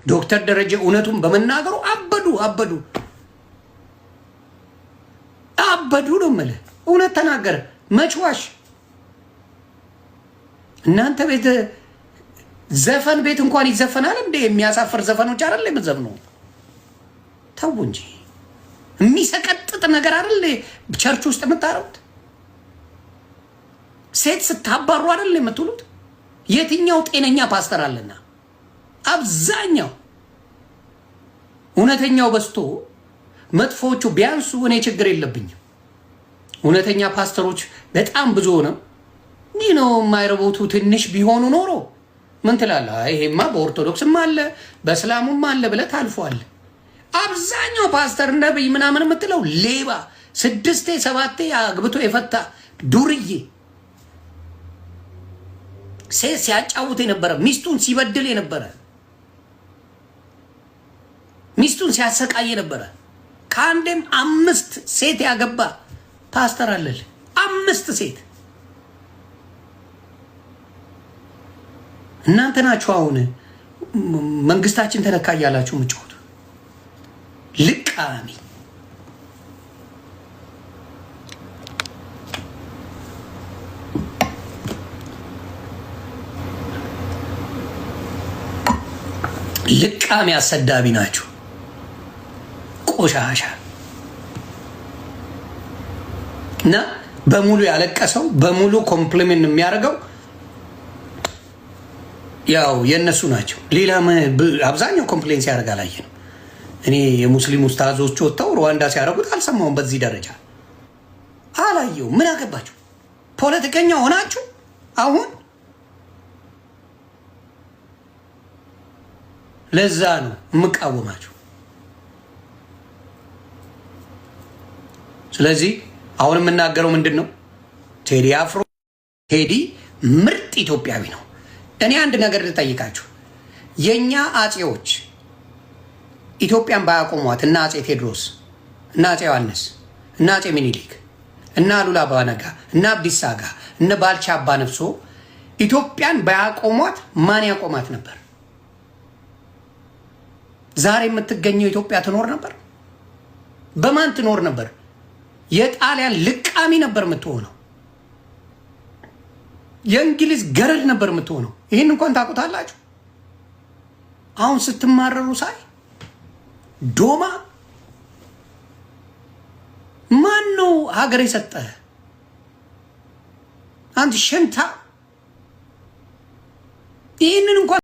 ዶክተር ደረጀ እውነቱን በመናገሩ አበዱ ነው የምልህ። እውነት ተናገረ። መችዋሽ እናንተ ቤት ዘፈን ቤት እንኳን ይዘፈናል እንዴ? የሚያሳፍር ዘፈኖች አይደል የምትዘፍነው? ተው እንጂ የሚሰቀጥጥ ነገር አይደል ቸርች ውስጥ የምታረጉት? ሴት ስታባሩ አይደል የምትሉት? የትኛው ጤነኛ ፓስተር አለና? አብዛኛው እውነተኛው በስቶ መጥፎቹ ቢያንሱ እኔ ችግር የለብኝም። እውነተኛ ፓስተሮች በጣም ብዙ ነው። ይህ ነው የማይረቦቱ ትንሽ ቢሆኑ ኖሮ ምን ትላለህ? ይሄማ በኦርቶዶክስም አለ በእስላሙም አለ ብለህ ታልፈዋል። አብዛኛው ፓስተር ነብይ ምናምን የምትለው ሌባ 6 7 አግብቶ የፈታ ዱርዬ ሴት ሲያጫውት የነበረ ሚስቱን ሲበድል የነበረ ሚስቱን ሲያሰቃይ የነበረ ከአንዴም 5 ሴት ያገባ ፓስተር አለል። 5 ሴት እናንተ ናችሁ አሁን መንግስታችን ተነካ እያላችሁ ምጮት ልቃሚ። ልቃሚ አሰዳቢ ናችሁ። ቆሻሻ እና በሙሉ ያለቀሰው በሙሉ ኮምፕሊሜንት የሚያደርገው ያው የነሱ ናቸው። ሌላ አብዛኛው ኮምፕሌን ሲያደርግ አላየንም። እኔ የሙስሊም ኡስታዞች ወጥተው ሩዋንዳ ሲያደርጉት አልሰማሁም። በዚህ ደረጃ አላየው። ምን አገባችሁ? ፖለቲከኛ ሆናችሁ አሁን ለዛ ነው የምቃወማችሁ። ስለዚህ አሁን የምናገረው ምንድን ነው? ቴዲ አፍሮ ቴዲ ምርጥ ኢትዮጵያዊ ነው። እኔ አንድ ነገር ልጠይቃችሁ። የኛ አጼዎች ኢትዮጵያን ባያቆሟት እና አጼ ቴዎድሮስ እና አጼ ዮሐንስ እና አጼ ሚኒሊክ እና አሉላ አባ ነጋ እና አብዲሳ አጋ እና ባልቻ አባ ነፍሶ ኢትዮጵያን ባያቆሟት ማን ያቆማት ነበር? ዛሬ የምትገኘው ኢትዮጵያ ትኖር ነበር? በማን ትኖር ነበር? የጣሊያን ልቃሚ ነበር የምትሆነው። የእንግሊዝ ገረድ ነበር የምትሆነው። ይህን እንኳን ታውቁታላችሁ። አሁን ስትማረሩ ሳይ ዶማ ማን ነው ሀገር የሰጠህ? አንተ ሸንታ ይህንን እንኳን